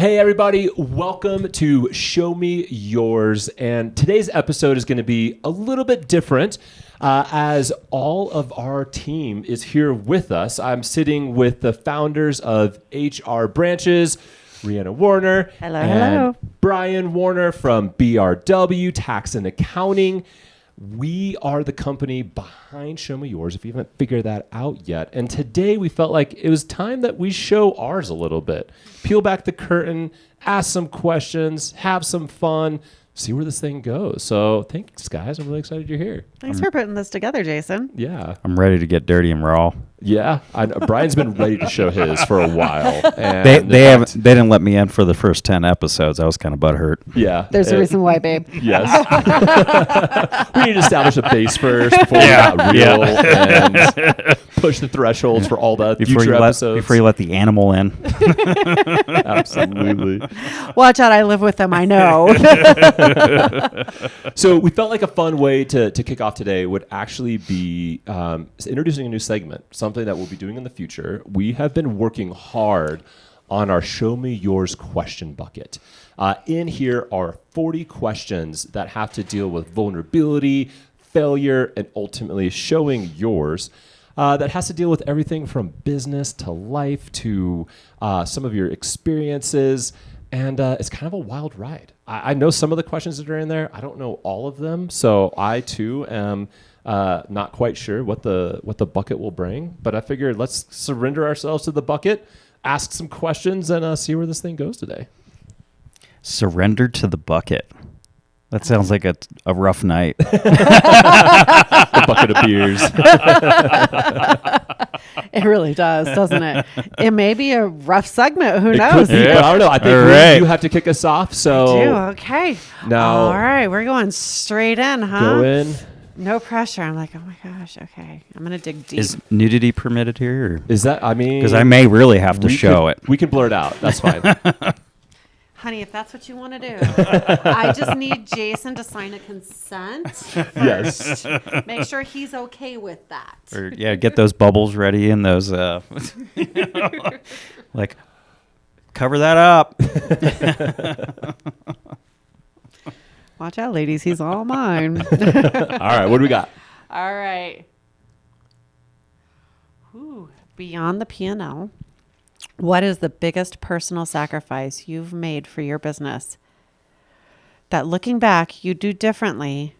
Hey everybody, welcome to Show Me Yours. And today's episode is going to be a little bit different as all of our team is here with us. I'm sitting with the founders of HR Branches, Rihanna Warner, Hello. Brian Warner from BRW Tax and Accounting. We are the company behind Show Me Yours, if you haven't figured that out yet. And today we felt like it was time that we show ours a little bit. Peel back the curtain, ask some questions, have some fun, see where this thing goes. So thanks, guys. I'm really excited you're here. Thanks for putting this together, Jason. Yeah. I'm ready to get dirty and raw. Yeah. Brian's been ready to show his for a while. And they didn't let me in for the first 10 episodes. I was kind of butthurt. Yeah. There's a reason why, babe. Yes. We need to establish a base first before we got real and push the thresholds for all the future episodes. Before you let the animal in. Absolutely. Watch out, I live with them, I know. So we felt like a fun way to kick off today would actually be introducing a new segment, something that we'll be doing in the future. We have been working hard on our Show Me Yours question bucket. In here are 40 questions that have to deal with vulnerability, failure, and ultimately showing yours. That has to deal with everything from business to life to some of your experiences. And it's kind of a wild ride. I know some of the questions that are in there. I don't know all of them. So I, too, am not quite sure what the bucket will bring. But I figured let's surrender ourselves to the bucket, ask some questions, and see where this thing goes today. Surrender to the bucket. That sounds like a rough night. A bucket of beers. It really does, doesn't it? It may be a rough segment. Who It knows? could be, but I don't know. I think you have to kick us off. So I do. Okay. Now, all right, we're going straight in, huh? go in. No pressure. I'm like, oh my gosh. Okay, I'm gonna dig deep. Is nudity permitted here? Is that? I mean, Because I may really have to show it. We can blur it out. That's fine. Honey, if that's what you want to do, I just need Jason to sign a consent first. Yes. Make sure he's okay with that. Or, get those bubbles ready and those, like, cover that up. Watch out, ladies. He's all mine. All right. What do we got? All right. Beyond the P&L, what is the biggest personal sacrifice you've made for your business that looking back you do differently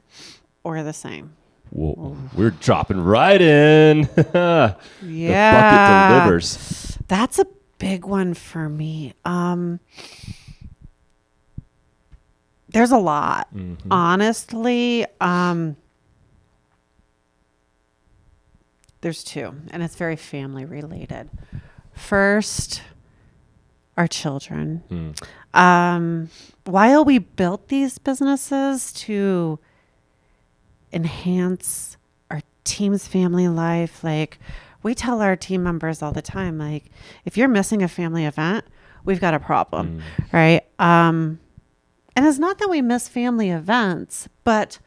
or the same? Whoa, we're dropping right in. Yeah. The bucket delivers. That's a big one for me. There's a lot. Mm-hmm. Honestly, there's two, and it's very family related. First, our children. While we built these businesses to enhance our team's family life, like we tell our team members all the time, like if you're missing a family event, we've got a problem, right? And it's not that we miss family events, but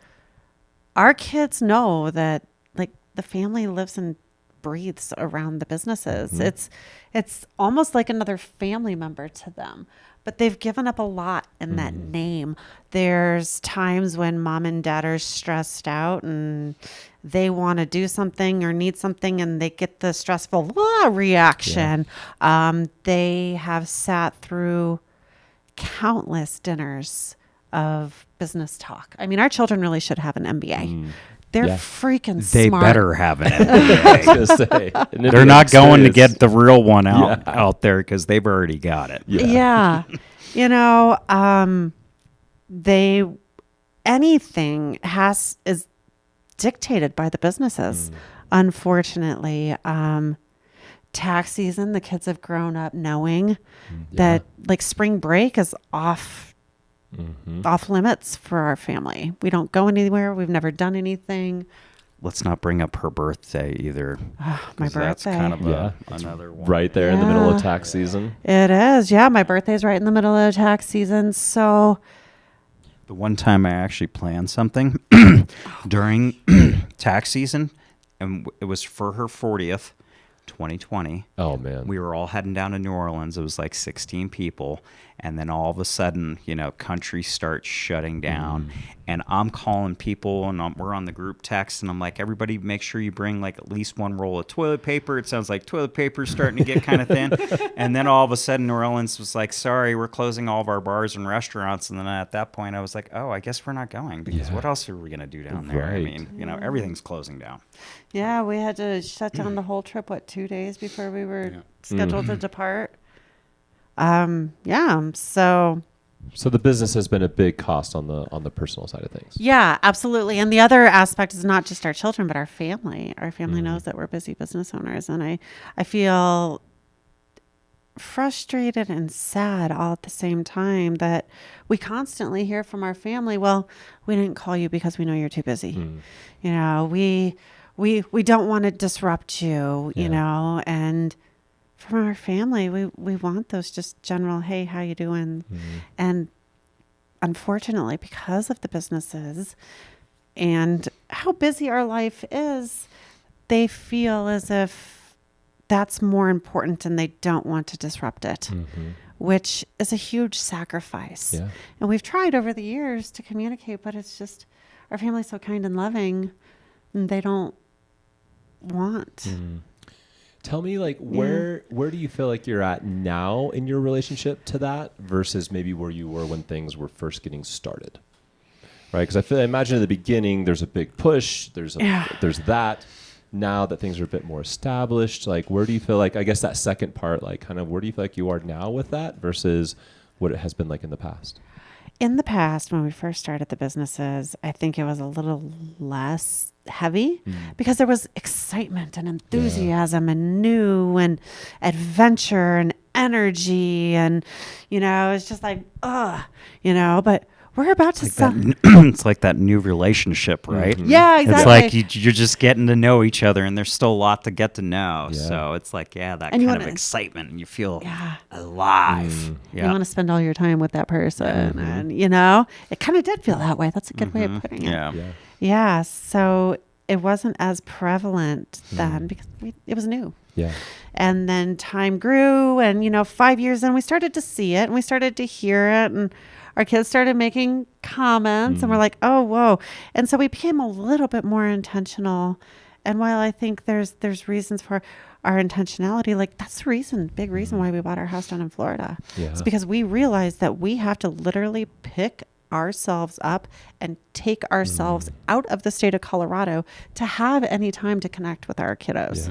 our kids know that like the family lives and breathes around the businesses. It's almost like another family member to them, but they've given up a lot in that name. There's times when mom and dad are stressed out and they want to do something or need something and they get the stressful reaction. They have sat through countless dinners of business talk. I mean, our children really should have an MBA. They're freaking They smart. better have it. I was gonna say, They're not going to get the real one out there because they've already got it. Yeah. You know, anything is dictated by the businesses. Unfortunately, tax season, the kids have grown up knowing that like spring break is off limits for our family. We don't go anywhere. We've never done anything. Let's not bring up her birthday either. My birthday. That's kind of another one. right there in the middle of tax season. It is. Yeah. My birthday's right in the middle of tax season. So The one time I actually planned something during tax season, and it was for her 40th, 2020. Oh man. We were all heading down to New Orleans. It was like 16 people. And then all of a sudden, country starts shutting down. And I'm calling people, and we're on the group text, and I'm like, everybody make sure you bring like at least one roll of toilet paper. It sounds like toilet paper is starting to get kind of thin. And then all of a sudden, New Orleans was like, sorry, we're closing all of our bars and restaurants. And then at that point, I was like, oh, I guess we're not going, because what else are we going to do down there? I Right. mean, everything's closing down. Yeah, we had to shut down the whole trip, 2 days before we were scheduled to depart. So the business has been a big cost on the personal side of things. Yeah, absolutely. And the other aspect is not just our children, but our family. Our family knows that we're busy business owners. And I feel frustrated and sad all at the same time that we constantly hear from our family, well, we didn't call you because we know you're too busy. We don't want to disrupt you, and from our family, we want those just general, hey, how you doing? And unfortunately, because of the businesses and how busy our life is, they feel as if that's more important and they don't want to disrupt it, which is a huge sacrifice. Yeah. And we've tried over the years to communicate, but it's just our family's so kind and loving, and they don't want. Tell me, like, where do you feel like you're at now in your relationship to that versus maybe where you were when things were first getting started, right? Because I imagine at the beginning there's a big push, there's that. Now that things are a bit more established, like, where do you feel like, I guess that second part, like, kind of where do you feel like you are now with that versus what it has been like in the past? In the past, when we first started the businesses, I think it was a little less heavy because there was excitement and enthusiasm and new and adventure and energy. And, it's just like, but we're about to sell. It's like that new relationship, right? Yeah, exactly. It's like you're just getting to know each other, and there's still a lot to get to know. Yeah. So it's like, that And kind you of wanna- excitement, and you feel alive. You want to spend all your time with that person. And, it kind of did feel that way. That's a good way of putting it. Yeah. Yeah. So it wasn't as prevalent then because it was new. Yeah. And then time grew, and 5 years in, we started to see it and we started to hear it, and our kids started making comments, and we're like, oh, whoa. And so we became a little bit more intentional. And while I think there's reasons for our intentionality, like that's the big reason why we bought our house down in Florida. Yeah. It's because we realized that we have to literally pick ourselves up and take ourselves out of the state of Colorado to have any time to connect with our kiddos.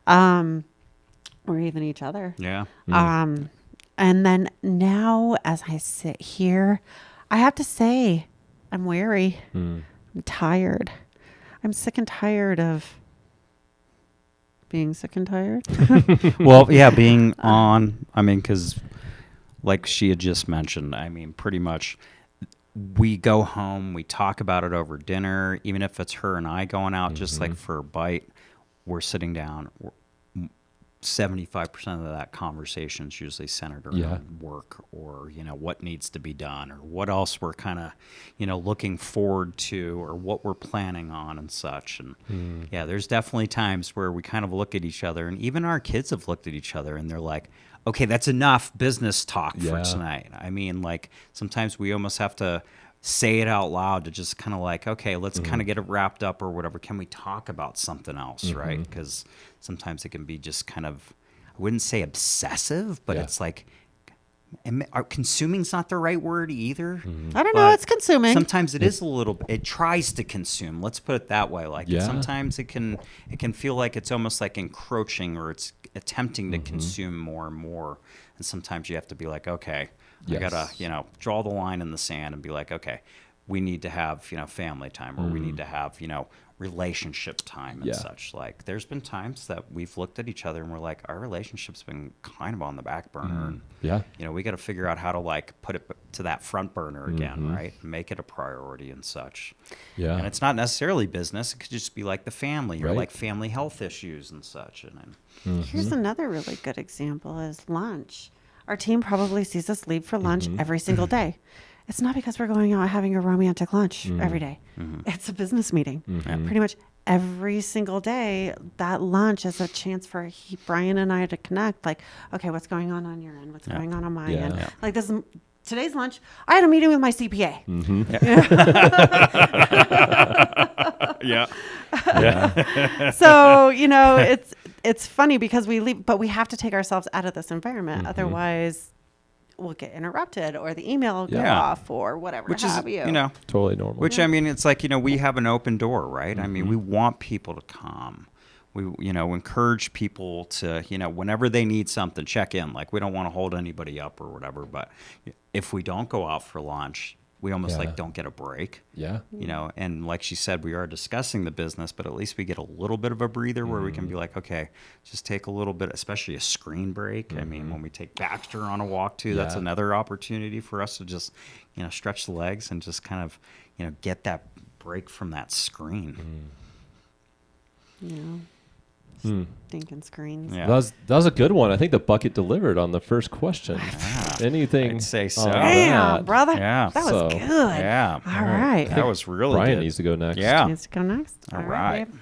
Yeah. Or even each other. Yeah. And then now, as I sit here, I have to say, I'm weary. I'm tired. I'm sick and tired of being sick and tired. Well, being on, because like she had just mentioned, pretty much we go home, we talk about it over dinner, even if it's her and I going out just like for a bite, we're sitting down. 75% of that conversation is usually centered around work or, what needs to be done or what else we're kind of, looking forward to or what we're planning on and such. And there's definitely times where we kind of look at each other, and even our kids have looked at each other and they're like, okay, that's enough business talk for tonight. Like sometimes we almost have to say it out loud to just kind of like, okay, let's kind of get it wrapped up or whatever. Can we talk about something else, right? Because sometimes it can be just kind of, I wouldn't say obsessive, but it's like, consuming's not the right word either. I don't know. It's consuming. Sometimes it is a little, it tries to consume. Let's put it that way. Like sometimes it can feel like it's almost like encroaching or it's attempting to consume more and more. And sometimes you have to be like, okay, I gotta, draw the line in the sand and be like, okay, we need to have, family time, or we need to have, relationship time and such. Like there's been times that we've looked at each other and we're like, our relationship's been kind of on the back burner. And, we got to figure out how to like put it to that front burner again, right? Make it a priority and such. Yeah. And it's not necessarily business. It could just be like the family or like family health issues and such. And Here's another really good example is lunch. Our team probably sees us leave for lunch every single day. It's not because we're going out having a romantic lunch every day. It's a business meeting pretty much every single day, that lunch is a chance for Brian and I to connect. Like, okay, what's going on your end? What's going on my end? Yeah. Like this is today's lunch. I had a meeting with my CPA. Yeah. So, it's funny because we leave, but we have to take ourselves out of this environment. Otherwise we'll get interrupted or the email will go off or whatever. Which have is, you. Totally normal. Which, I mean, it's like, we have an open door, right? I mean, we want people to come. We, encourage people to, whenever they need something, check in. Like, we don't want to hold anybody up or whatever. But if we don't go out for lunch, we almost like don't get a break. Yeah. And like she said, we are discussing the business, but at least we get a little bit of a breather where we can be like, okay, just take a little bit, especially a screen break. I mean, when we take Baxter on a walk too, that's another opportunity for us to just, stretch the legs and just kind of, get that break from that screen. Stinking screens. Yeah. That was a good one. I think the bucket delivered on the first question. Anything? I'd say so. on Damn, that? brother. Yeah. That was So, good. Yeah. All right. That was really Brian good. needs to go next. Yeah. Needs to go next. All right. babe.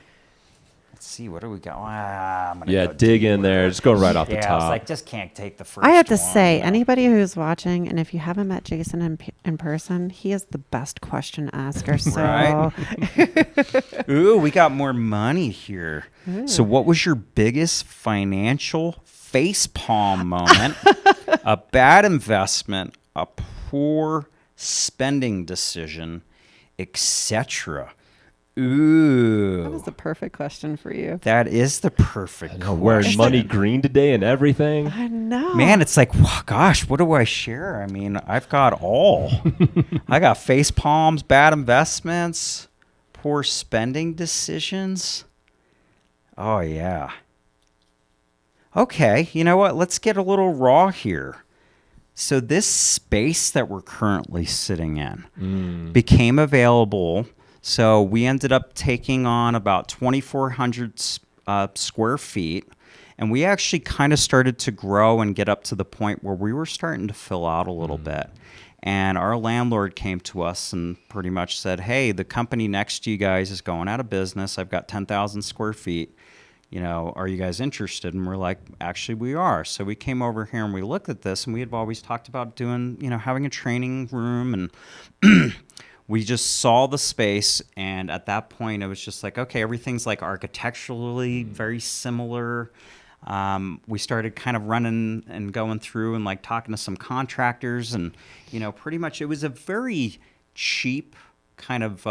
Let's see. What do we got? I'm gonna Yeah, go dig in deeper. there. Just go right off the Yeah, I top. was like, just can't take the first I have to one. say, anybody who's watching, and if you haven't met Jason in person, he is the best question asker. So, Right. Ooh, we got more money here. So what was your biggest financial facepalm moment? A bad investment, a poor spending decision, etc. Ooh. that is the perfect question for you. That is the perfect I'm wearing question. money green today and everything. I know. Man, it's like, gosh, what do I share? I mean, I've got all. I got face palms, bad investments, poor spending decisions. Oh, yeah. Okay, you know what? Let's get a little raw here. So this space that we're currently sitting in became available. So we ended up taking on about 2,400 square feet. And we actually kind of started to grow and get up to the point where we were starting to fill out a little bit. And our landlord came to us and pretty much said, hey, the company next to you guys is going out of business. I've got 10,000 square feet. Are you guys interested? And we're like, actually, we are. So we came over here and we looked at this, and we had always talked about doing, having a training room. And we just saw the space. And at that point, it was just like, okay, everything's like architecturally very similar. We started kind of running and going through and like talking to some contractors. And, pretty much it was a very cheap kind of,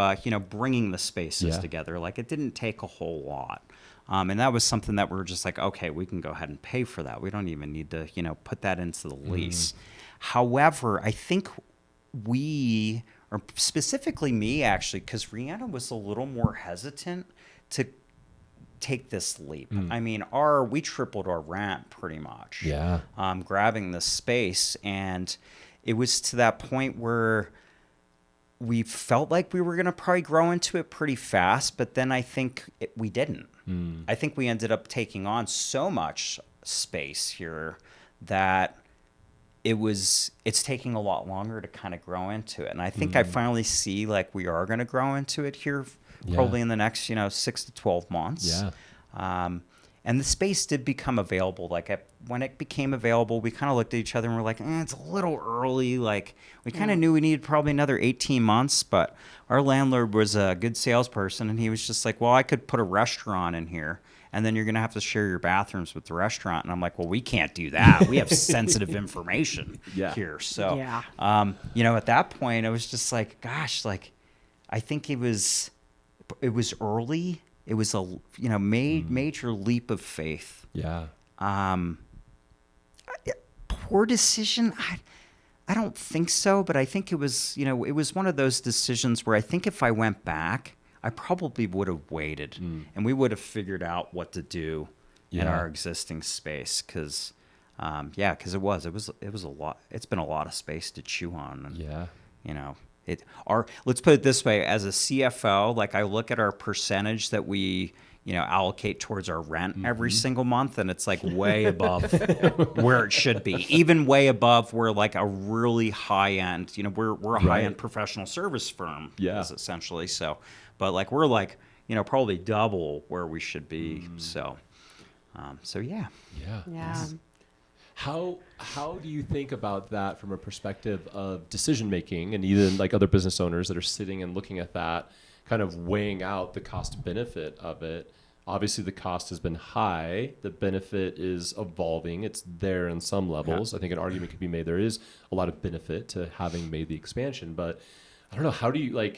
bringing the spaces together. Like, it didn't take a whole lot. And that was something that we were just like, okay, we can go ahead and pay for that. We don't even need to, put that into the lease. However, I think we, or specifically me actually, because Rihanna was a little more hesitant to take this leap. I mean, we tripled our rent pretty much. Yeah. Grabbing this space. And it was to that point where we felt like we were going to probably grow into it pretty fast, but then I think we didn't. I think we ended up taking on so much space here that it's taking a lot longer to kind of grow into it. And I think I finally see like we are going to grow into it here probably in the next, 6 to 12 months. Yeah. And the space did become available. Like when it became available, we kind of looked at each other and we're like, it's a little early. Like we kind of knew we needed probably another 18 months, but our landlord was a good salesperson and he was just like, well, I could put a restaurant in here and then you're going to have to share your bathrooms with the restaurant. And I'm like, well, we can't do that. We have sensitive information here. So, at that point, it was just like, gosh, like I think it was early. It was a major leap of faith. Yeah. Poor decision. I don't think so, but I think it was it was one of those decisions where I think if I went back, I probably would have waited and we would have figured out what to do in our existing space because it was a lot. It's been a lot of space to chew on. And, let's put it this way, as a CFO, like I look at our percentage that we, allocate towards our rent every single month, and it's like way above where it should be, even way above where like a really high end, we're a high end professional service firm, is essentially. So, but like we're like, probably double where we should be. So yeah. Yeah. Yeah. How do you think about that from a perspective of decision making, and even like other business owners that are sitting and looking at that, kind of weighing out the cost benefit of it? Obviously, the cost has been high. The benefit is evolving. It's there in some levels. I think an argument could be made there is a lot of benefit to having made the expansion. But I don't know. How do you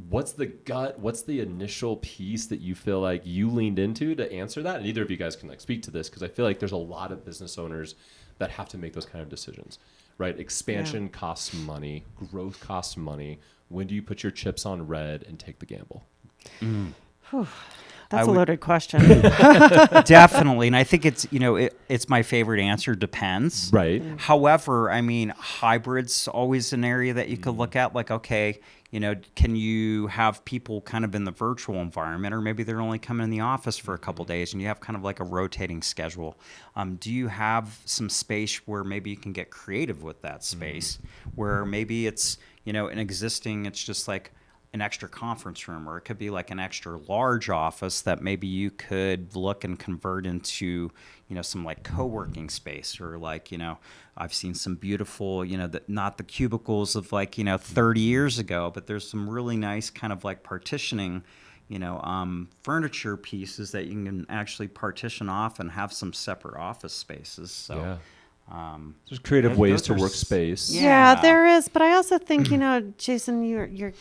what's the initial piece that you feel like you leaned into to answer that? And either of you guys can speak to this, because I feel like there's a lot of business owners that have to make those kind of decisions, right? Expansion costs money. Growth costs money. When do you put your chips on red and take the gamble? That's a loaded question. Definitely. And I think it's, it's my favorite answer, depends. Right. However, I mean, hybrid's always an area that you could look at, like, okay, can you have people kind of in the virtual environment, or maybe they're only coming in the office for a couple days and you have kind of like a rotating schedule? Do you have some space where maybe you can get creative with that space, where maybe it's, an existing, it's just like an extra conference room, or it could be like an extra large office that maybe you could look and convert into, some like co-working space, or like, I've seen some beautiful, not the cubicles of 30 years ago, but there's some really nice kind of like partitioning, furniture pieces that you can actually partition off and have some separate office spaces. So there's creative ways to those work are space. Yeah, there is. But I also think, Jason, you're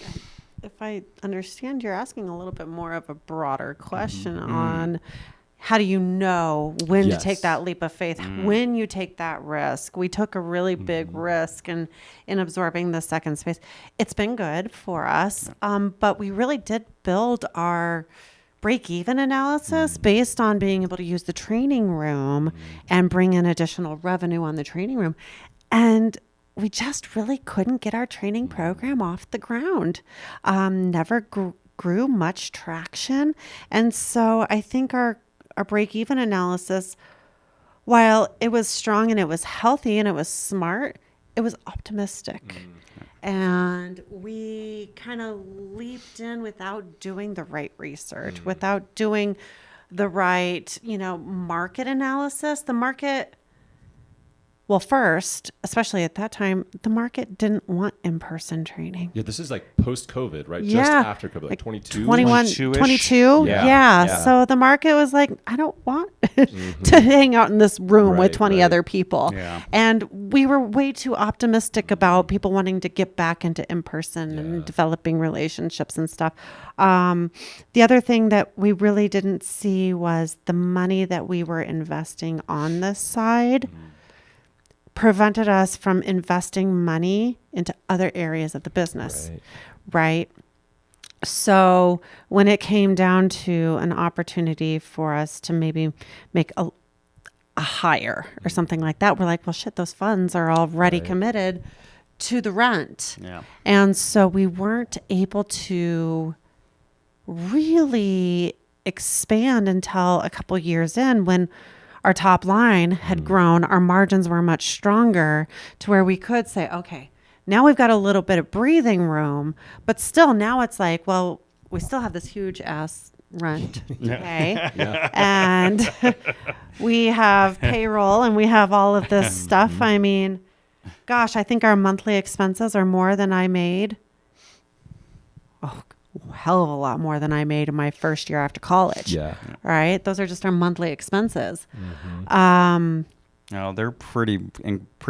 if I understand, you're asking a little bit more of a broader question on how do you know when to take that leap of faith, when you take that risk. We took a really big risk in absorbing the second space. It's been good for us, but we really did build our break-even analysis based on being able to use the training room and bring in additional revenue on the training room. And we just really couldn't get our training program off the ground. Never grew much traction. And so I think our break-even analysis, while it was strong and it was healthy and it was smart, it was optimistic. And we kind of leaped in without doing the right research, without doing the right, market analysis. The market... Well, first, especially at that time, the market didn't want in-person training. Yeah, this is like post-COVID, right? Just after COVID, like 22? 22? Yeah. So the market was like, I don't want to hang out in this room with 20 other people. Yeah. And we were way too optimistic about people wanting to get back into in-person and developing relationships and stuff. The other thing that we really didn't see was the money that we were investing on this side prevented us from investing money into other areas of the business, right? So when it came down to an opportunity for us to maybe make a hire or something like that, we're like, well, shit, those funds are already committed to the rent. Yeah. And so we weren't able to really expand until a couple years in, when our top line had grown, our margins were much stronger, to where we could say, okay, now we've got a little bit of breathing room, but still now it's like, well, we still have this huge ass rent, okay? And we have payroll and we have all of this stuff. I mean, gosh, I think our monthly expenses are more than I made. Hell of a lot more than I made in my first year after college. Yeah. Right? Those are just our monthly expenses. No, they're pretty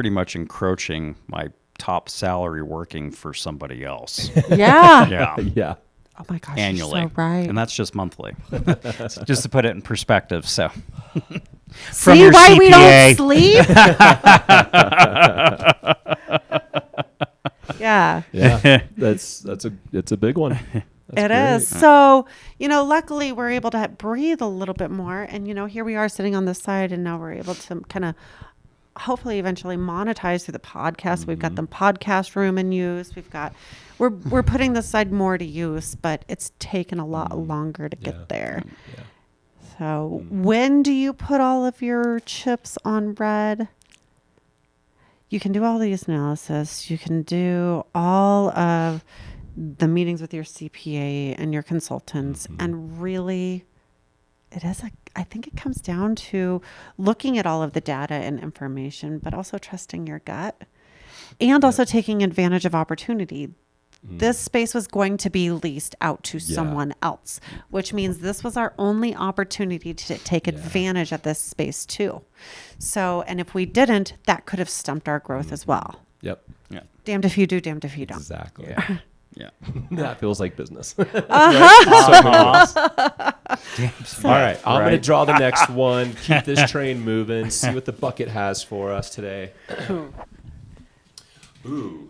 much encroaching my top salary working for somebody else. Yeah. Yeah. Oh my gosh. Annually. You're so right. And that's just monthly. Just to put it in perspective. So see why we don't sleep? Yeah. It's a big one. It is. So, luckily we're able to breathe a little bit more, and, here we are sitting on this side, and now we're able to kind of hopefully eventually monetize through the podcast. We've got the podcast room in use. We're putting this side more to use, but it's taken a lot longer to get there. Yeah. So when do you put all of your chips on red? You can do all these analysis. You can do all of the meetings with your CPA and your consultants, and really I think it comes down to looking at all of the data and information, but also trusting your gut and also taking advantage of opportunity. This space was going to be leased out to someone else, which means this was our only opportunity to take advantage of this space too. So, and if we didn't, that could have stumped our growth as well. Yep. Yeah. Damned if you do, damned if you don't. Exactly. Yeah. Yeah. That feels like business. Uh-huh. All right. I'm going to draw the next one. Keep this train moving. See what the bucket has for us today. Ooh.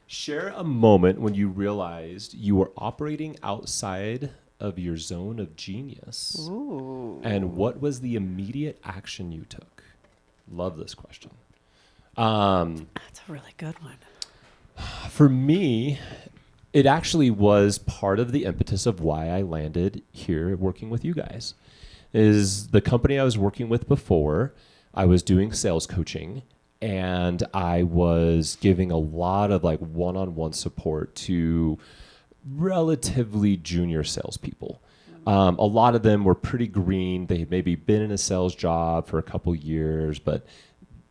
Share a moment when you realized you were operating outside of your zone of genius. Ooh. And what was the immediate action you took? Love this question. That's a really good one. For me, it actually was part of the impetus of why I landed here working with you guys. Is the company I was working with before, I was doing sales coaching, and I was giving a lot of like one-on-one support to relatively junior salespeople. A lot of them were pretty green. They had maybe been in a sales job for a couple years, but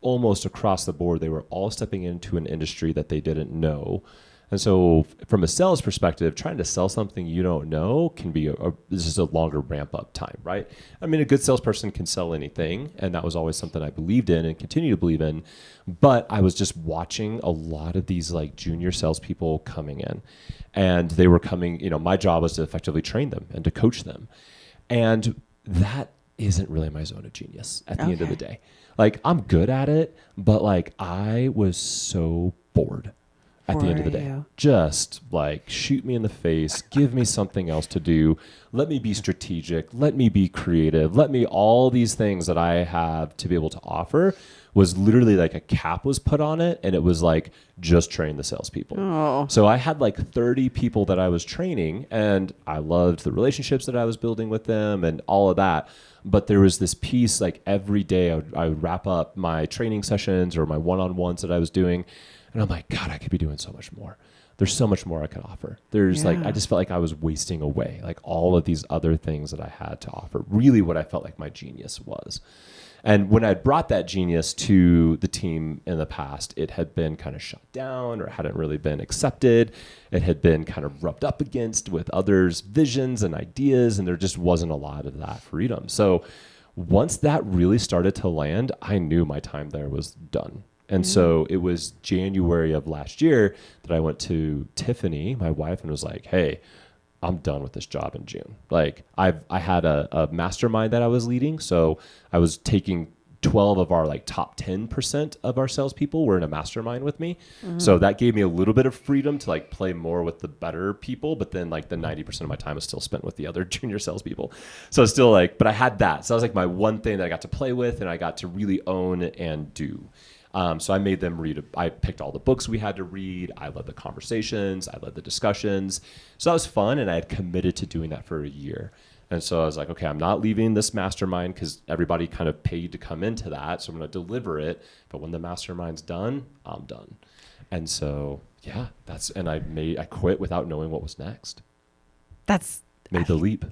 almost across the board, they were all stepping into an industry that they didn't know. And so from a sales perspective, trying to sell something you don't know can be this is a longer ramp up time, right? I mean, a good salesperson can sell anything. And that was always something I believed in and continue to believe in. But I was just watching a lot of these like junior salespeople coming in, and they were coming, my job was to effectively train them and to coach them. And that isn't really my zone of genius at the end of the day. Like, I'm good at it, but like I was so bored at the end of the day. Just like, shoot me in the face, give me something else to do. Let me be strategic. Let me be creative. Let me all these things that I have to be able to offer was literally like a cap was put on it. And it was like, just train the salespeople. Oh. So I had like 30 people that I was training, and I loved the relationships that I was building with them and all of that. But there was this piece, like every day I would wrap up my training sessions or my one-on-ones that I was doing. And I'm like, God, I could be doing so much more. There's so much more I could offer. There's like, I just felt like I was wasting away, like all of these other things that I had to offer, really what I felt like my genius was. And when I brought that genius to the team in the past, it had been kind of shut down or hadn't really been accepted. It had been kind of rubbed up against with others' visions and ideas, and there just wasn't a lot of that freedom. So once that really started to land, I knew my time there was done. And so it was January of last year that I went to Tiffany, my wife, and was like, hey, I'm done with this job in June. Like I had a mastermind that I was leading. So I was taking 12 of our like top 10% of our salespeople were in a mastermind with me. So that gave me a little bit of freedom to like play more with the better people. But then like the 90% of my time was still spent with the other junior salespeople. So it's still like, but I had that. So that was like my one thing that I got to play with and I got to really own and do. So I made them read. I picked all the books we had to read. I led the conversations. I led the discussions. So that was fun, and I had committed to doing that for a year. And so I was like, okay, I'm not leaving this mastermind because everybody kind of paid to come into that. So I'm going to deliver it. But when the mastermind's done, I'm done. And so, yeah, I quit without knowing what was next. Made the leap.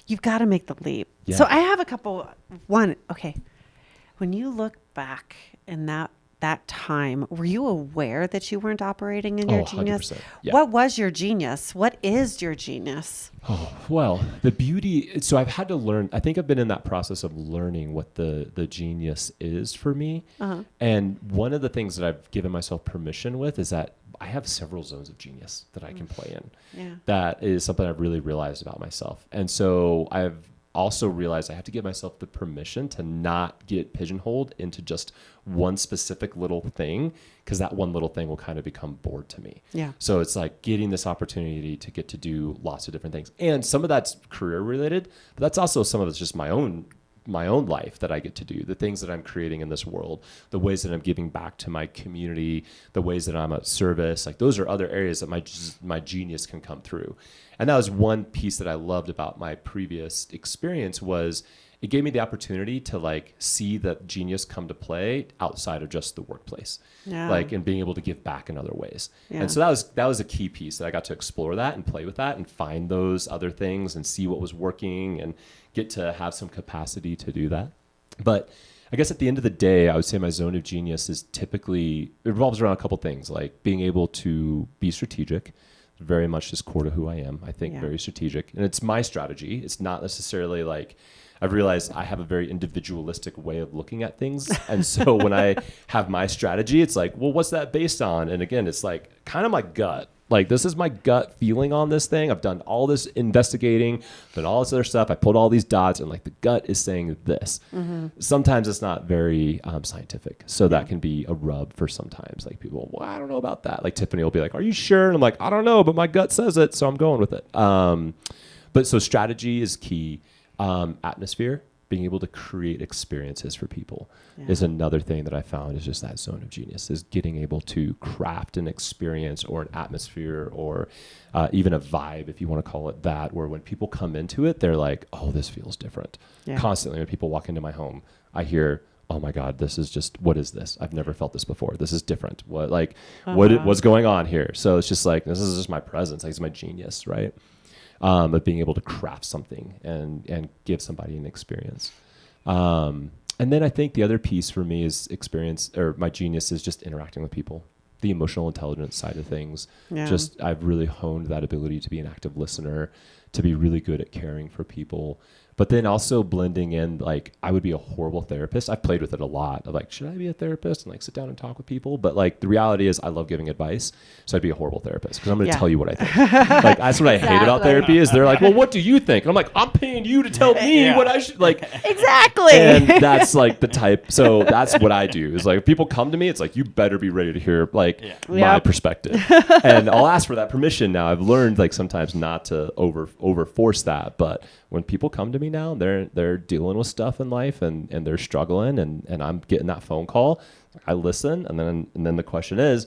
You've got to make the leap. Yeah. So I have a couple. Okay. When you look back in that time, were you aware that you weren't operating in your genius? 100%. Yeah. What was your genius? What is your genius? Oh, well, the beauty. So I've had to learn. I think I've been in that process of learning what the genius is for me. And one of the things that I've given myself permission with is that I have several zones of genius that I can play in. Yeah. That is something I've really realized about myself. And so I've also realized I have to give myself the permission to not get pigeonholed into just one specific little thing, because that one little thing will kind of become bored to me. Yeah. So it's like getting this opportunity to get to do lots of different things. And some of that's career related, but that's also some of it's just my own life that I get to do, the things that I'm creating in this world, the ways that I'm giving back to my community, the ways that I'm of service. Like those are other areas that my genius can come through. And that was one piece that I loved about my previous experience was it gave me the opportunity to like see that genius come to play outside of just the workplace, like, and being able to give back in other ways. And so that was a key piece that I got to explore that and play with that and find those other things and see what was working and get to have some capacity to do that. But I guess at the end of the day, I would say my zone of genius is typically, it revolves around a couple things, like being able to be strategic, very much is core to who I am. I think very strategic. And it's my strategy. It's not necessarily like, I've realized I have a very individualistic way of looking at things. And so when I have my strategy, it's like, well, what's that based on? And again, it's like kind of my gut. Like, this is my gut feeling on this thing. I've done all this investigating, done all this other stuff. I pulled all these dots, and like the gut is saying this. Sometimes it's not very scientific. So that can be a rub for sometimes. Like people, well, I don't know about that. Like Tiffany will be like, are you sure? And I'm like, I don't know, but my gut says it. So I'm going with it. But so strategy is key. Atmosphere, being able to create experiences for people is another thing that I found is just that zone of genius, is getting able to craft an experience or an atmosphere or even a vibe, if you want to call it that, where when people come into it, they're like, oh, this feels different. Constantly when people walk into my home, I hear, oh my God, this is just, what is this? I've never felt this before. This is different. What's going on here? So it's just like, this is just my presence. Like, it's my genius, right? Of being able to craft something and give somebody an experience. And then I think the other piece for me is experience, or my genius is just interacting with people, the emotional intelligence side of things. Just, I've really honed that ability to be an active listener, to be really good at caring for people. But then also blending in, like, I would be a horrible therapist. I've played with it a lot of like, should I be a therapist and like sit down and talk with people? But like the reality is I love giving advice. So I'd be a horrible therapist because I'm going to tell you what I think. Like, that's what I hate about therapy is they're like, well, what do you think? And I'm like, I'm paying you to tell me what I should like. Exactly. And that's like the type. So that's what I do is like, if people come to me, it's like, you better be ready to hear like my perspective. And I'll ask for that permission. Now I've learned like sometimes not to over force that, but when people come to me now, they're dealing with stuff in life and they're struggling and I'm getting that phone call. I listen and then the question is,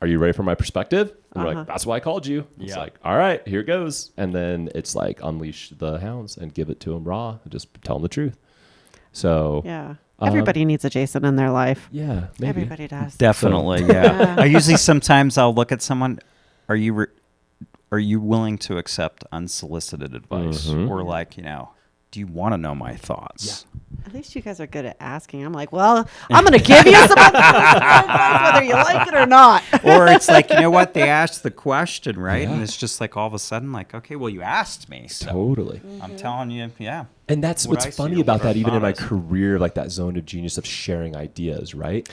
are you ready for my perspective? And they're like, that's why I called you. It's like, all right, here goes. And then it's like unleash the hounds and give it to them raw and just tell them the truth. So everybody needs a Jason in their life. Yeah, maybe. Everybody does. Definitely, I usually sometimes I'll look at someone, are you willing to accept unsolicited advice? Or like, do you want to know my thoughts? At least you guys are good at asking. I'm like, well, I'm going to give you some advice whether you like it or not. Or it's like, you know what? They asked the question, right? And it's just like all of a sudden like, okay, well, you asked me. So totally. I'm telling you, And that's what's funny about that, even in my career, like that zone of genius of sharing ideas, right?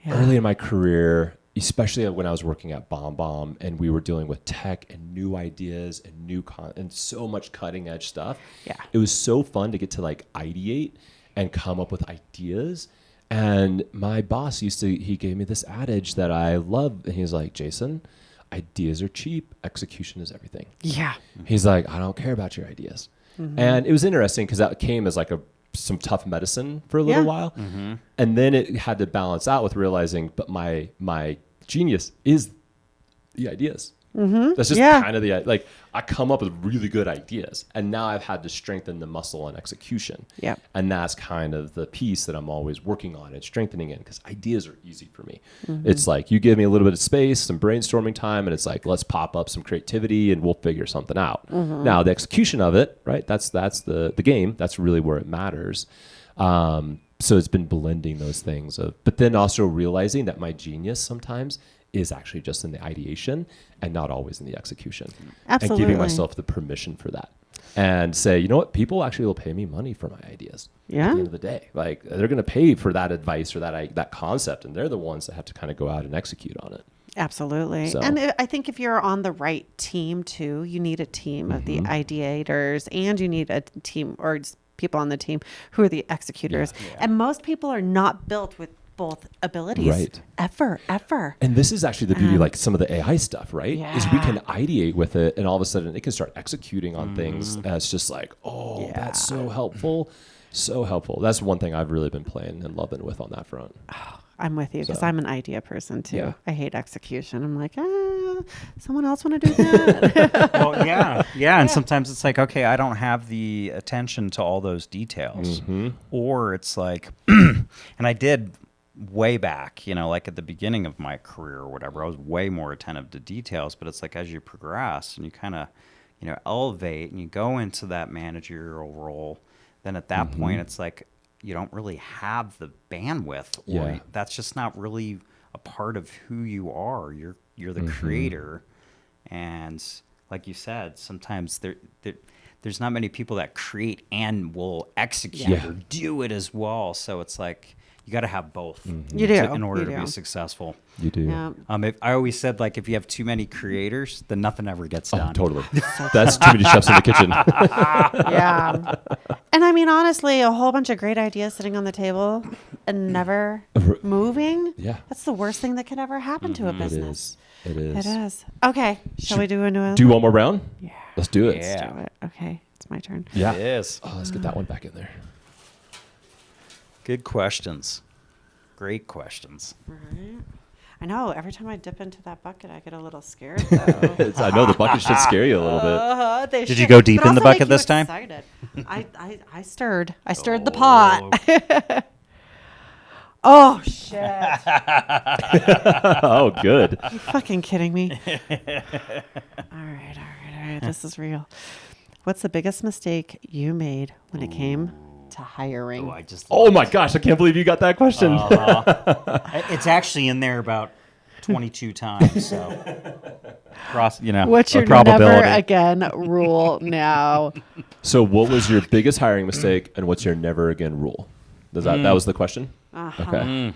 Early in my career, especially when I was working at BombBomb and we were dealing with tech and new ideas and and so much cutting edge stuff. It was so fun to get to like ideate and come up with ideas. And my boss he gave me this adage that I love. And he's like, Jason, ideas are cheap. Execution is everything. He's like, I don't care about your ideas. And it was interesting because that came as like some tough medicine for a little while. And then it had to balance out with realizing, but my genius is the ideas. That's just kind of like, I come up with really good ideas and now I've had to strengthen the muscle and execution. And that's kind of the piece that I'm always working on and strengthening in, because ideas are easy for me. It's like, you give me a little bit of space, some brainstorming time, and it's like, let's pop up some creativity and we'll figure something out. Now the execution of it, right? That's the game. That's really where it matters. So it's been blending those things but then also realizing that my genius sometimes is actually just in the ideation and not always in the execution. Absolutely. And giving myself the permission for that. And say, you know what? People actually will pay me money for my ideas. At the end of the day. Like, they're going to pay for that advice or that concept, and they're the ones that have to kind of go out and execute on it. Absolutely. So. And I think if you're on the right team too, you need a team of the ideators, and you need a team or people on the team who are the executors. And most people are not built with both abilities ever. And this is actually the beauty, like some of the AI stuff, right? Is we can ideate with it and all of a sudden it can start executing on things. And it's just like, that's so helpful. So helpful. That's one thing I've really been playing and loving with on that front. I'm with you because I'm an idea person too. I hate execution. I'm like, someone else want to do that? Well, yeah. And sometimes it's like, okay, I don't have the attention to all those details. Or it's like, and I did way back, like at the beginning of my career or whatever, I was way more attentive to details. But it's like as you progress and you kind of, elevate and you go into that managerial role, then at that point it's like you don't really have the bandwidth, or that's just not really a part of who you are. You're the creator, and like you said, sometimes there's not many people that create and will execute or do it as well. So it's like you got to have both. You do in order You to do. be successul. You do. Yeah. I always said, like, if you have too many creators, then nothing ever gets done. Totally. That's too many chefs in the kitchen. Yeah. And I mean, honestly, a whole bunch of great ideas sitting on the table and never moving. Yeah. That's the worst thing that could ever happen to a business. It is. It is. Okay. Shall we do a new? Do one more round? Yeah. Let's do it. Yeah. Do it. Okay. It's my turn. Yeah. It is. Oh, let's get that one back in there. Good questions. Great questions. Right. I know. Every time I dip into that bucket, I get a little scared. Though. I know the bucket should scare you a little bit. They Did you should, go deep but in the also make bucket you this time? excited. I stirred. I stirred the pot. Oh shit! Oh, good. Are you fucking kidding me? All right. This is real. What's the biggest mistake you made when it came to hiring? Oh my gosh, I can't believe you got that question. It's actually in there about 22 times. So, What's your never again rule now? So what was your biggest hiring mistake and what's your never again rule? That was the question? Uh-huh. Okay.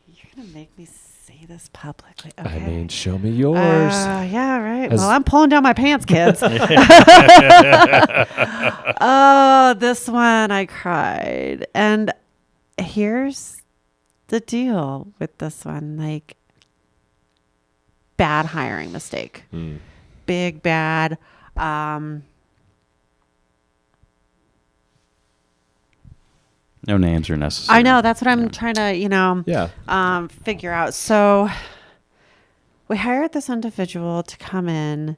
You're going to make me say this publicly. Okay. I mean, show me yours. Yeah, right. Well, I'm pulling down my pants, kids. Oh, this one I cried. And here's the deal with this one. Like, bad hiring mistake. Big, bad. No names are necessary. I know. That's what I'm trying to, figure out. So we hired this individual to come in.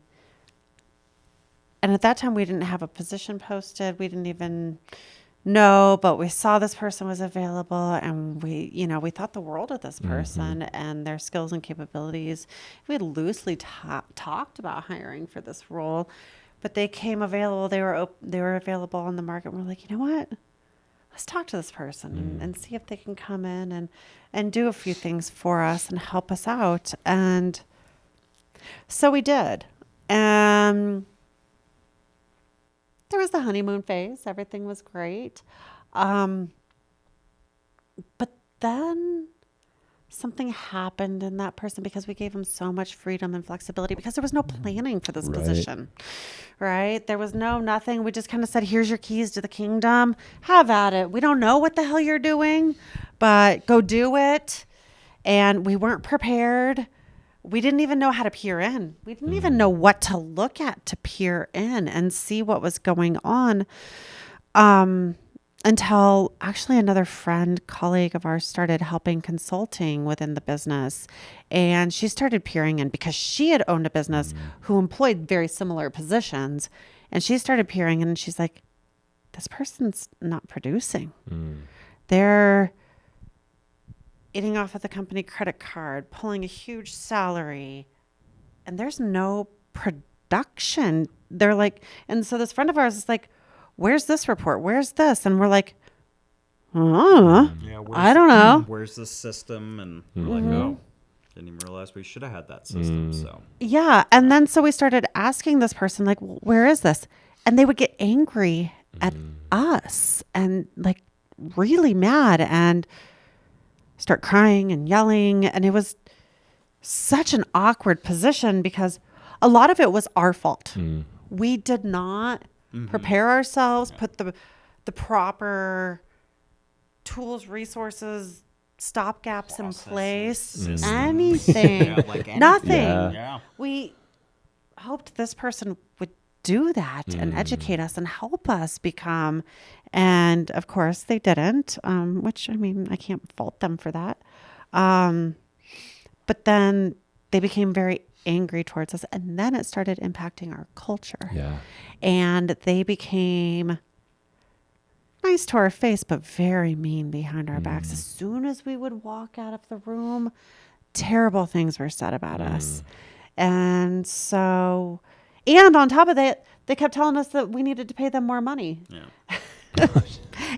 And at that time, we didn't have a position posted. We didn't even know, but we saw this person was available. And we thought the world of this person and their skills and capabilities. We had loosely talked about hiring for this role. But they came available. They were available on the market. And we're like, you know what? Let's talk to this person and see if they can come in and do a few things for us and help us out. And so we did. And there was the honeymoon phase. Everything was great. But then something happened in that person because we gave him so much freedom and flexibility because there was no planning for this position, right? There was nothing. We just kind of said, here's your keys to the kingdom. Have at it. We don't know what the hell you're doing, but go do it. And we weren't prepared. We didn't even know how to peer in. We didn't even know what to look at to peer in and see what was going on. Until actually another colleague of ours started helping consulting within the business. And she started peering in because she had owned a business who employed very similar positions. And she started peering in and she's like, this person's not producing. They're eating off of the company credit card, pulling a huge salary, and there's no production. They're like, and so this friend of ours is like, where's this report? Where's this? And we're like, I don't know. Where's the system? And we're like, oh, didn't even realize we should have had that system. So yeah. And then so we started asking this person, like, where is this? And they would get angry at us and like really mad and start crying and yelling. And it was such an awkward position because a lot of it was our fault. We did not prepare ourselves, put the proper tools, resources, stopgaps in place, anything, nothing. We hoped this person would do that and educate us and help us become, and of course they didn't, which I mean, I can't fault them for that. But then they became very angry towards us. And then it started impacting our culture. Yeah. And they became nice to our face, but very mean behind our backs. As soon as we would walk out of the room, terrible things were said about us. And so, and on top of that, they kept telling us that we needed to pay them more money. Yeah.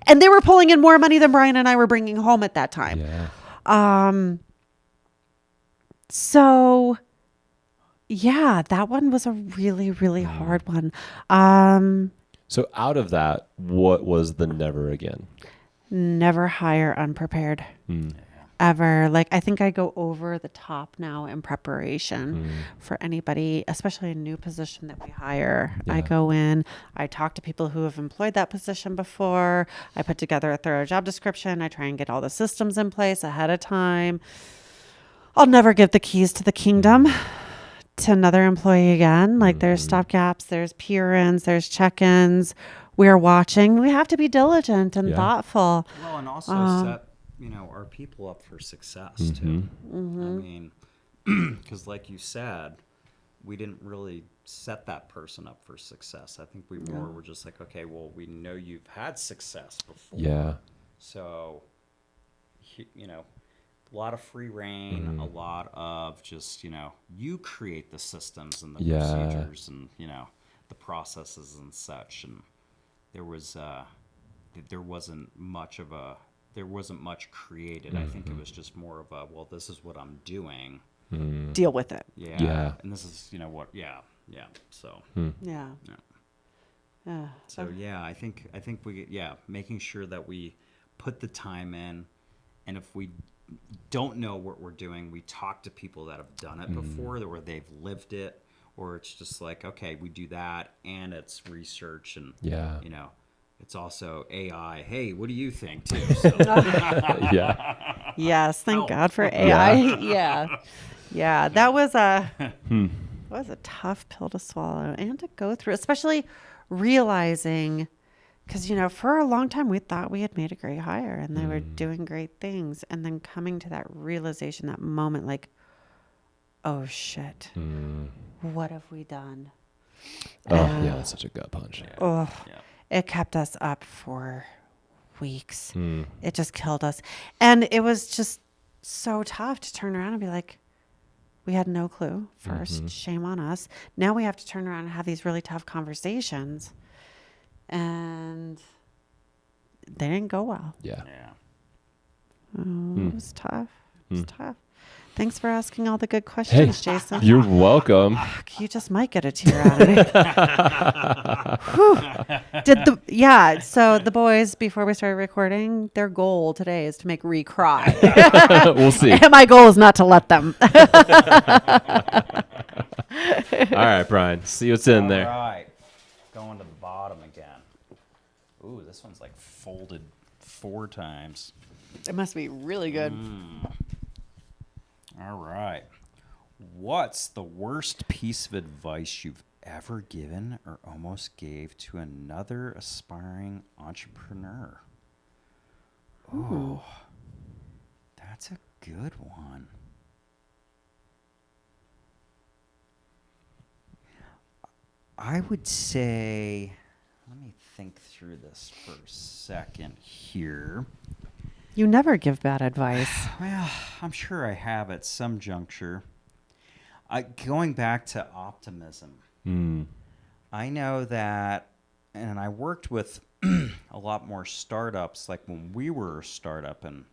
And they were pulling in more money than Brian and I were bringing home at that time. Yeah. So yeah, that one was a really, really hard one. So out of that, what was the never again? Never hire unprepared. Ever. Like, I think I go over the top now in preparation for anybody, especially a new position that we hire. Yeah. I go in, I talk to people who have employed that position before. I put together a thorough job description. I try and get all the systems in place ahead of time. I'll never give the keys to the kingdom to another employee again. Like, there's stopgaps, there's peer-ins, there's check-ins. We're watching. We have to be diligent and thoughtful. Well, and also set, our people up for success too. I mean, because like you said, we didn't really set that person up for success. I think we more were just like, okay, well, we know you've had success before. Yeah. So, a lot of free reign, a lot of just, you create the systems and the procedures and, the processes and such. And there wasn't much created. I think it was just more of a, well, this is what I'm doing. Deal with it. Yeah. And this is, what, yeah. So, Yeah. So I think we making sure that we put the time in, and if we don't know what we're doing, we talk to people that have done it before, where they've lived it, or it's just like, okay, we do that, and it's research, and it's also AI. Hey, what do you think too? So. Yeah. Yes, thank God for AI. Yeah. That was a tough pill to swallow and to go through, especially realizing, because for a long time we thought we had made a great hire and they were doing great things, and then coming to that realization, that moment, like, oh shit, what have we done? That's such a gut punch. It kept us up for weeks. It just killed us. And it was just so tough to turn around and be like, we had no clue first. Shame on us. Now we have to turn around and have these really tough conversations. And they didn't go well. Yeah. It was tough. It was tough. Thanks for asking all the good questions, Jason. You're welcome. You just might get a tear out of me. So the boys, before we started recording, their goal today is to make Ree cry. We'll see. And my goal is not to let them. All right, Brian. See what's in there. All right. Going to the bottom again. Ooh, this one's like folded 4 times. It must be really good. All right. What's the worst piece of advice you've ever given or almost gave to another aspiring entrepreneur? Oh, that's a good one. I would say, let me think through this for a second here. You never give bad advice. Well, I'm sure I have at some juncture. Going back to optimism, I know that, and I worked with a lot more startups, like when we were a startup, and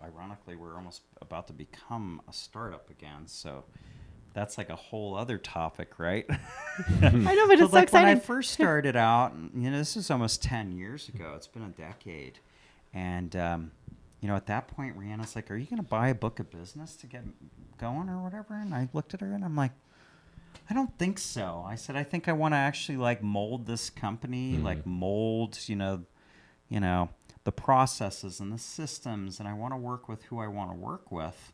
ironically, we're almost about to become a startup again, so that's like a whole other topic, right? I know, but it's so exciting. When I first started out, this is almost 10 years ago. It's been a decade. And, at that point, Rihanna's like, are you going to buy a book of business to get going or whatever? And I looked at her and I'm like, I don't think so. I said, I think I want to actually like mold this company, like mold, the processes and the systems. And I want to work with who I want to work with.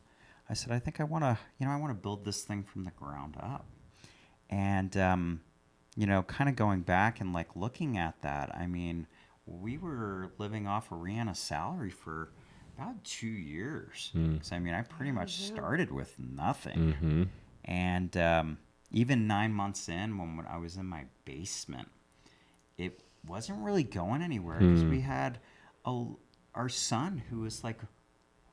I said, I think I want to, I want to build this thing from the ground up. And, kind of going back and like looking at that, I mean, we were living off of Rihanna's salary for about 2 years. So, I pretty much started with nothing. And even 9 months in, when I was in my basement, it wasn't really going anywhere because we had our son who was like,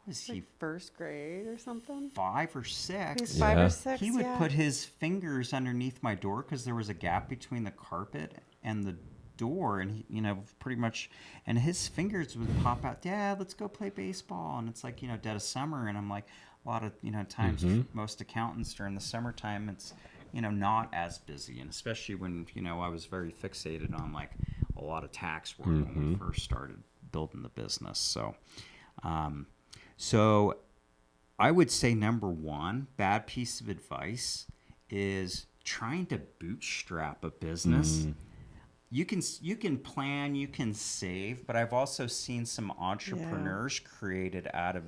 was he, first grade or something? 5 or 6? He's 5 or 6. He would put his fingers underneath my door because there was a gap between the carpet and the door, and he, pretty much, and his fingers would pop out. Dad, let's go play baseball. And it's like, dead of summer, and I'm like, a lot of times most accountants during the summertime, it's not as busy, and especially when I was very fixated on like a lot of tax work when we first started building the business. So I would say number one bad piece of advice is trying to bootstrap a business. You can plan, you can save, but I've also seen some entrepreneurs created out of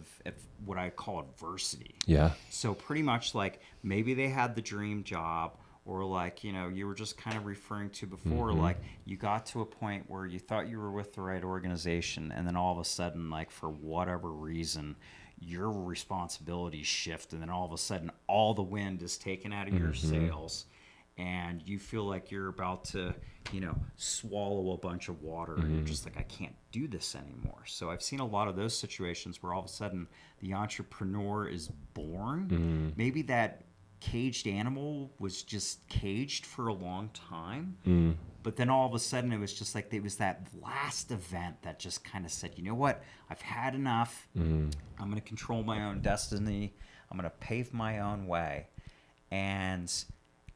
what I call adversity. Yeah. So pretty much like maybe they had the dream job, or like, you were just kind of referring to before, like you got to a point where you thought you were with the right organization, and then all of a sudden, like for whatever reason, your responsibilities shift, and then all of a sudden all the wind is taken out of your sails, and you feel like you're about to, swallow a bunch of water, and you're just like, I can't do this anymore. So I've seen a lot of those situations where all of a sudden the entrepreneur is born. Maybe that caged animal was just caged for a long time, but then all of a sudden it was just like it was that last event that just kind of said, you know what, I've had enough. I'm going to control my own destiny. I'm going to pave my own way, and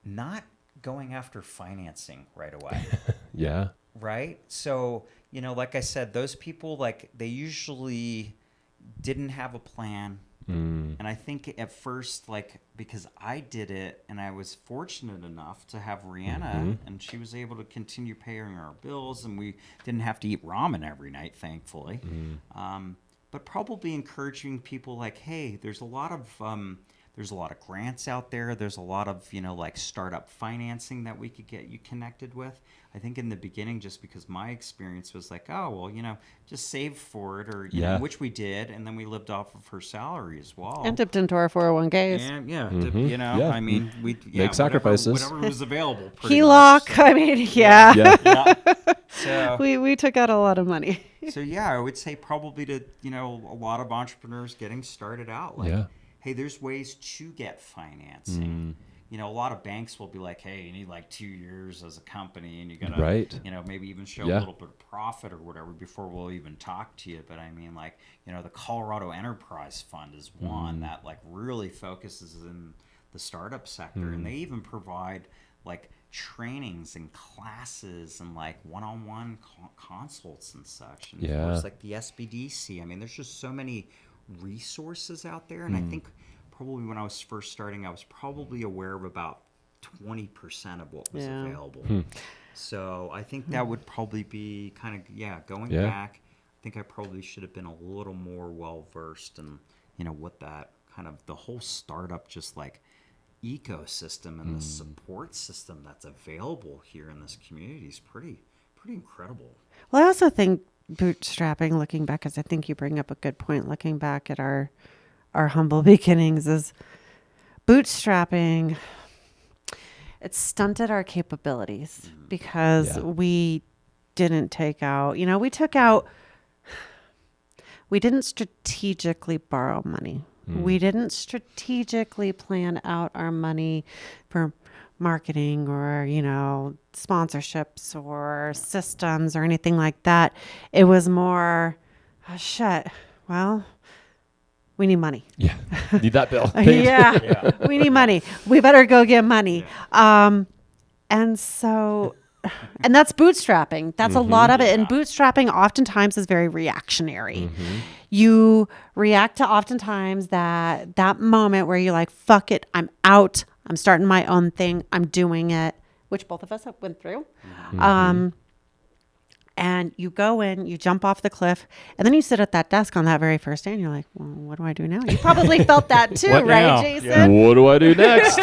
not going after financing right away. Yeah. Right? So, like I said, those people, like, they usually didn't have a plan. And I think at first, like, because I did it and I was fortunate enough to have Rihanna, and she was able to continue paying our bills, and we didn't have to eat ramen every night, thankfully. But probably encouraging people like, hey, there's a lot of grants out there. There's a lot of, like startup financing that we could get you connected with. I think in the beginning, just because my experience was like, oh, well, just save for it, or, which we did. And then we lived off of her salary as well. And dipped into our 401ks. And I mean, we make sacrifices. Whatever was available. HELOC. So. I mean, yeah. So we took out a lot of money. So, I would say probably to, a lot of entrepreneurs getting started out, like, hey, there's ways to get financing. A lot of banks will be like, hey, you need like 2 years as a company, and you got to, maybe even show a little bit of profit or whatever before we'll even talk to you. But I mean, like, the Colorado Enterprise Fund is one that like really focuses in the startup sector. And they even provide like trainings and classes and like one-on-one consults and such. And of course, like the SBDC. I mean, there's just so many resources out there, and I think probably when I was first starting, I was probably aware of about 20% of what was available. So I think that would probably be kind of going back. I think I probably should have been a little more well versed in what that kind of the whole startup just like ecosystem and the support system that's available here in this community is pretty incredible. Well, I also think bootstrapping, looking back, because I think you bring up a good point, looking back at our humble beginnings, is bootstrapping. It stunted our capabilities because we didn't take out, we didn't strategically borrow money. We didn't strategically plan out our money for marketing or, sponsorships or systems or anything like that. It was more, we need money. Yeah. Need that bill. We need money. We better go get money. And so, and that's bootstrapping. That's a lot of it. And bootstrapping oftentimes is very reactionary. You react to oftentimes that moment where you're like, fuck it, I'm out. I'm starting my own thing. I'm doing it, which both of us have went through. And you go in, you jump off the cliff, and then you sit at that desk on that very first day, and you're like, well, what do I do now? You probably felt that too, right, now? Jason? Yeah. What do I do next?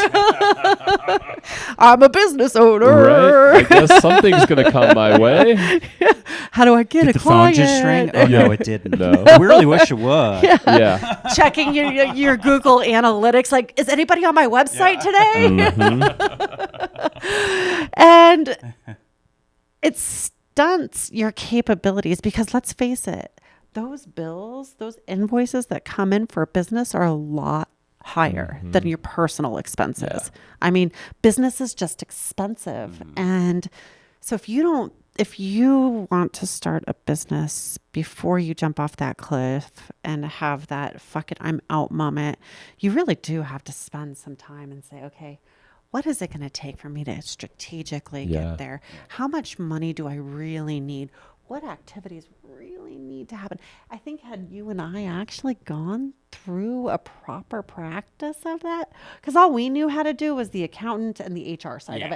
I'm a business owner. Right. I guess something's going to come my way. How do I get a the phone client? just rang? Oh, no, it didn't. No. I really wish it would. Yeah. Checking your Google Analytics, like, is anybody on my website today? And it stunts your capabilities because let's face it, those bills, those invoices that come in for a business are a lot higher than your personal expenses. Yeah. I mean, business is just expensive. And so if you want to start a business before you jump off that cliff and have that fuck it, I'm out moment, you really do have to spend some time and say, okay, what is it going to take for me to strategically get there? How much money do I really need? What activities really need to happen? I think had you and I actually gone through a proper practice of that, because all we knew how to do was the accountant and the HR side of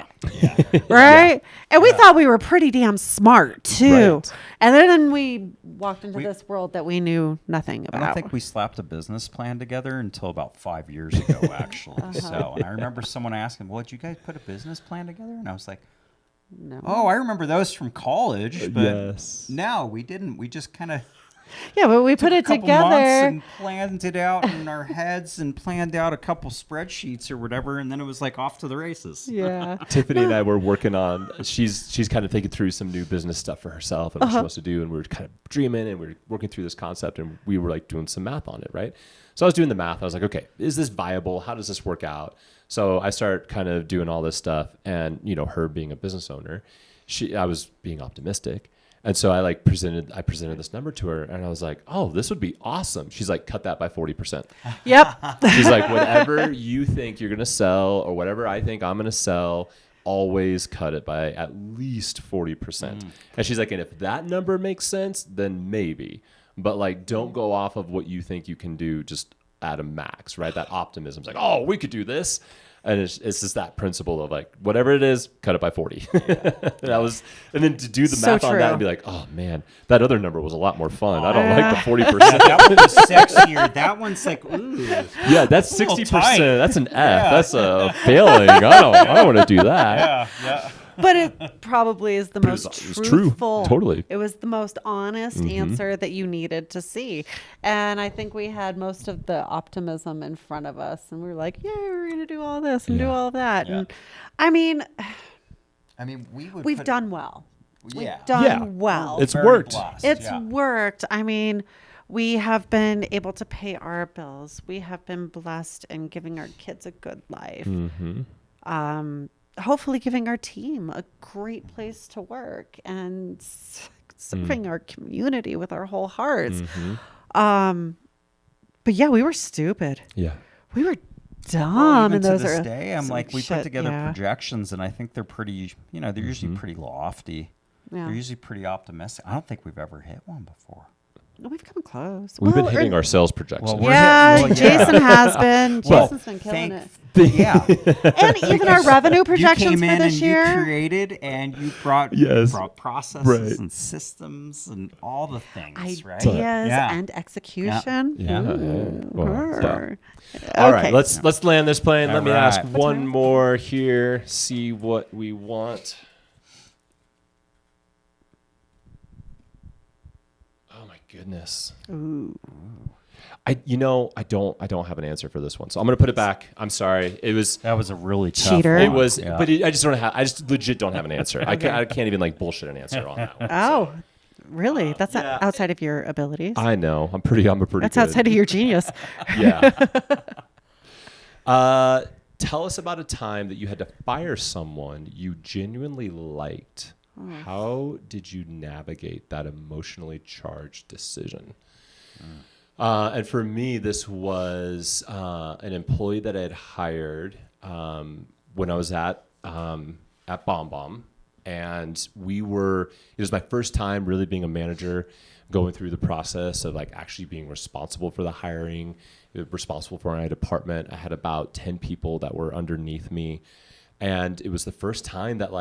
it. Right? And we thought we were pretty damn smart too. Right. And then we walked into this world that we knew nothing about. I don't think we slapped a business plan together until about 5 years ago, actually. So, and I remember someone asking, well, did you guys put a business plan together? And I was like, No. oh, I remember those from college, but Yes. no, we didn't. We just kind of Yeah, but we put it months together. and planned it out in our heads and planned out a couple spreadsheets or whatever, and then it was like off to the races. Yeah. Tiffany and I were working on, she's kind of thinking through some new business stuff for herself and what she wants to do. And we were kind of dreaming and we were working through this concept and we were like doing some math on it, right? So I was doing the math. I was like, okay, is this viable? How does this work out? So I start kind of doing all this stuff, and her being a business owner, I was being optimistic. And so I presented this number to her, and I was like, oh, this would be awesome. She's like, cut that by 40%. Yep. She's like, whatever you think you're going to sell or whatever I think I'm going to sell, always cut it by at least 40%. And she's like, and if that number makes sense, then maybe. But don't go off of what you think you can do just at a max, right? That optimism's like, oh, we could do this. And it's just that principle of whatever it is, cut it by 40. And then to do the So math on that true. and be like, oh man, that other number was a lot more fun. I don't like the 40%. That one was sexier. That one's like, ooh. Yeah, that's a little 60%. tight. That's an F. That's a failing. I don't want to do that. Yeah. But it probably is the most it was true. truthful. Totally. It was the most honest answer that you needed to see. And I think we had most of the optimism in front of us. And we were like, yeah, we're going to do all this and do all of that. Yeah. And I mean, we've done well. Yeah. We've done Yeah. well. It's Very worked. blessed, It's yeah. worked. I mean, we have been able to pay our bills. We have been blessed in giving our kids a good life. Hopefully giving our team a great place to work and serving our community with our whole hearts. But yeah, we were stupid. Yeah. We were dumb. Well, even in to those this early- day, I'm some like, we shit, put together yeah. projections, and I think they're pretty, they're usually pretty lofty. Yeah. They're usually pretty optimistic. I don't think we've ever hit one before. No, we've come close. We've been Well, hitting or- our sales projections. Well, we're Yeah, hitting- well, yeah. Jason has been. Well, Jason's been killing it. Yeah. And even our revenue projections you came for in this and year. you created and you brought, Yes. processes Right. and systems and all the things, Ideas right? and execution. Yeah. Well, Grr. All right, Okay. let's land this plane. Let me All ask right. one more here. See what we want. Oh my goodness. Ooh. I don't have an answer for this one, so I'm gonna put it back. I'm sorry. That was a really tough Cheater. one. It was, Yeah. but I just don't have. I just legit don't have an answer. I can't even bullshit an answer on that one. Oh, really? That's yeah. not outside of your abilities. I know. I'm a pretty That's good. outside of your genius. Yeah. Tell us about a time that you had to fire someone you genuinely liked. How did you navigate that emotionally charged decision? And for me, this was an employee that I had hired when I was at BombBomb. And it was my first time really being a manager, going through the process of actually being responsible for the hiring, responsible for my department. I had about 10 people that were underneath me. And it was the first time that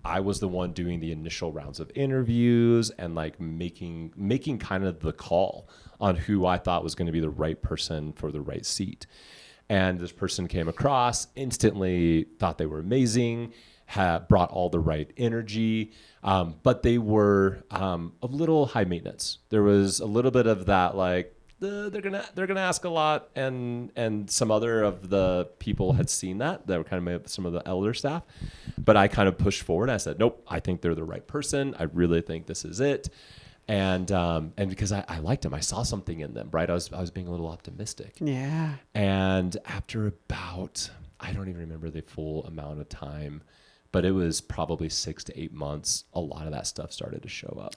I was the one doing the initial rounds of interviews and making kind of the call on who I thought was going to be the right person for the right seat. And this person came across, instantly thought they were amazing. brought all the right energy, but they were a little high maintenance. There was a little bit of that, like, they're gonna ask a lot, and some other of the people had seen that were kind of made up some of the elder staff, but I kind of pushed forward. I said, nope, I think they're the right person. I really think this is it, and because I liked them, I saw something in them, right? I was being a little optimistic. Yeah. And after about, I don't even remember the full amount of time, but it was probably 6 to 8 months. A lot of that stuff started to show up,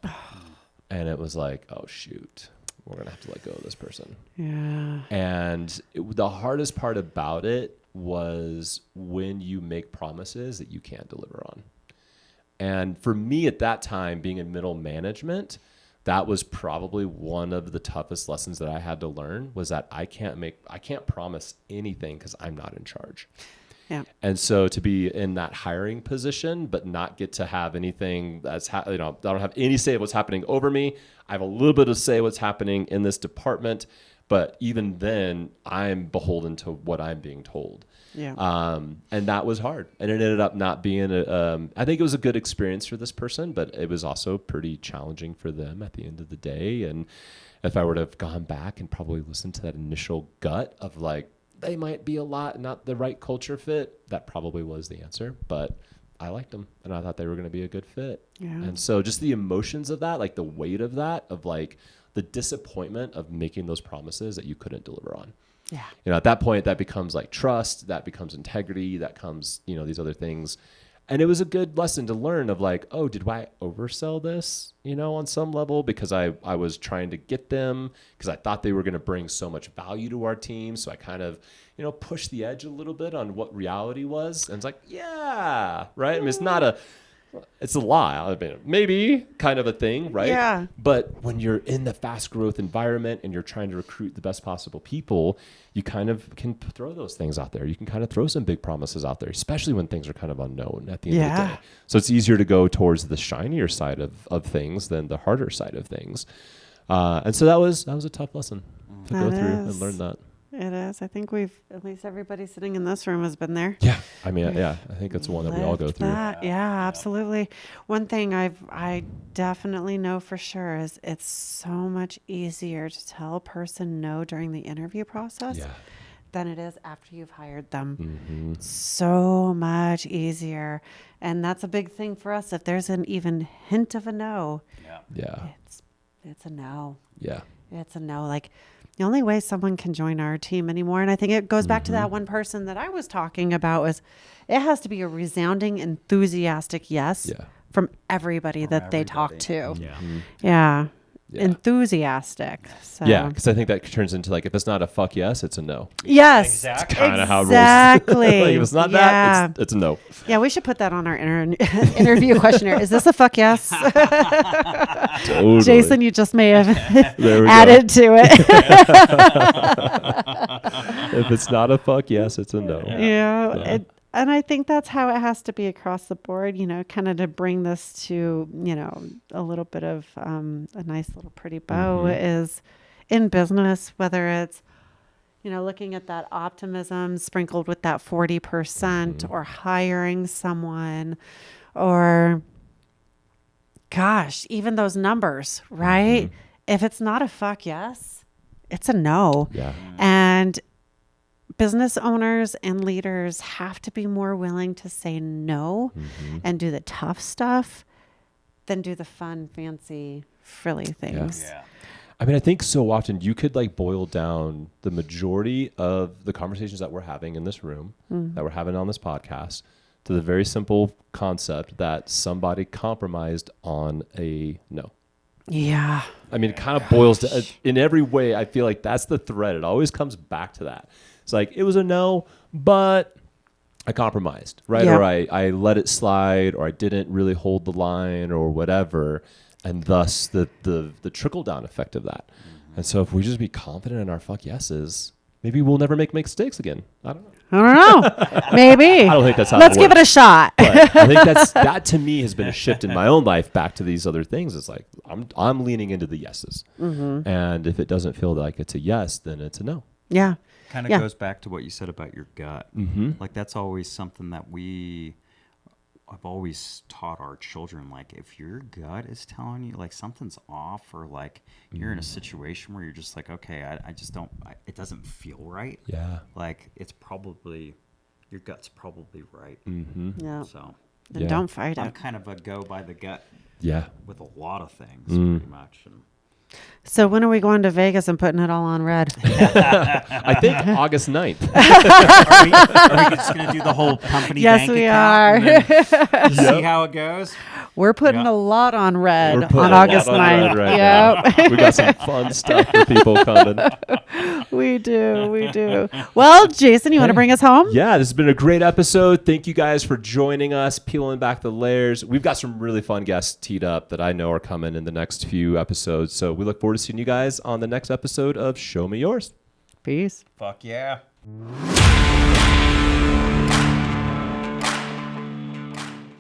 and it was like, oh shoot, we're going to have to let go of this person. Yeah. And the hardest part about it was when you make promises that you can't deliver on. And for me at that time, being in middle management, that was probably one of the toughest lessons that I had to learn, was that I can't promise anything because I'm not in charge. Yeah. And so to be in that hiring position, but not get to have anything that's, I don't have any say of what's happening over me. I have a little bit of say what's happening in this department, but even then I'm beholden to what I'm being told. Yeah. And that was hard. And it ended up not being, I think it was a good experience for this person, but it was also pretty challenging for them at the end of the day. And if I were to have gone back and probably listened to that initial gut of like, they might be not the right culture fit, that probably was the answer, but I liked them and I thought they were going to be a good fit. Yeah. And so just the emotions of that, like the weight of that, of like the disappointment of making those promises that you couldn't deliver on. Yeah. At that point, that becomes like trust, that becomes integrity, that comes, these other things. And it was a good lesson to learn of like, oh, did I oversell this, on some level, because I was trying to get them because I thought they were going to bring so much value to our team. So I kind of, pushed the edge a little bit on what reality was. And it's like, yeah, right. I mean, it's a lie. I mean, maybe kind of a thing, right? Yeah. But when you're in the fast growth environment and you're trying to recruit the best possible people, you kind of can throw those things out there. You can kind of throw some big promises out there, especially when things are kind of unknown at the end of the day. So it's easier to go towards the shinier side of things than the harder side of things. And so that was a tough lesson to go through and learn that. It is. I think at least everybody sitting in this room has been there. Yeah. I mean, I think it's one that we all go through. Yeah, absolutely. One thing I definitely know for sure is it's so much easier to tell a person no during the interview process than it is after you've hired them. Mm-hmm. So much easier. And that's a big thing for us. If there's an even hint of a no, it's a no. Yeah. It's a no. Like, the only way someone can join our team anymore, and I think it goes back to that one person that I was talking about, was it has to be a resounding, enthusiastic yes from everybody that they talk to. Yeah. Enthusiastic. So. Yeah, because I think that turns into like, if it's not a fuck yes, it's a no. Yes. Exactly. Kind of how it rolls. Exactly. Like, if it's not that, it's a no. Yeah, we should put that on our interview questionnaire. Is this a fuck yes? Totally. Jason, you just may have added to it. If it's not a fuck yes, it's a no. Yeah. And I think that's how it has to be across the board, kind of to bring this to, a little bit of a nice little pretty bow is in business, whether it's, looking at that optimism sprinkled with that 40% or hiring someone or, gosh, even those numbers, right? If it's not a fuck yes, it's a no. Yeah. And business owners and leaders have to be more willing to say no and do the tough stuff than do the fun, fancy, frilly things. Yeah. I mean, I think so often you could like boil down the majority of the conversations that we're having in this room, that we're having on this podcast, to the very simple concept that somebody compromised on a no. Yeah. I mean, it kind of boils to, in every way, I feel like that's the thread. It always comes back to that. It's like, it was a no, but I compromised, right? Yeah. Or I let it slide, or I didn't really hold the line or whatever. And thus the trickle down effect of that. And so if we just be confident in our fuck yeses, maybe we'll never make mistakes again. I don't know. Maybe. I don't think that's how Let's it give it a shot. But I think that to me has been a shift in my own life back to these other things. It's like, I'm leaning into the yeses. And if it doesn't feel like it's a yes, then it's a no. Yeah. Kind of goes back to what you said about your gut. Like that's always something that I've always taught our children, like, if your gut is telling you like something's off, or like you're in a situation where you're just like, okay, I just don't, it doesn't feel right. Yeah. Like, it's probably, your gut's probably right. Yeah. So And Yeah. don't fight I'm it. kind of a go by the gut Yeah. with a lot of things, pretty much. And So when are we going to Vegas and putting it all on red? I think August 9th. are we just going to do the whole company Yes, bank we account are. and then see how it goes? We're putting Yeah. a lot on red We're putting on a lot August on 9th. red right now. Yep. We got some fun stuff for people coming. We do. Well, Jason, you want to bring us home? Yeah, this has been a great episode. Thank you guys for joining us, peeling back the layers. We've got some really fun guests teed up that I know are coming in the next few episodes. So we look forward to seeing you guys on the next episode of Show Me Yours. Peace. Fuck yeah.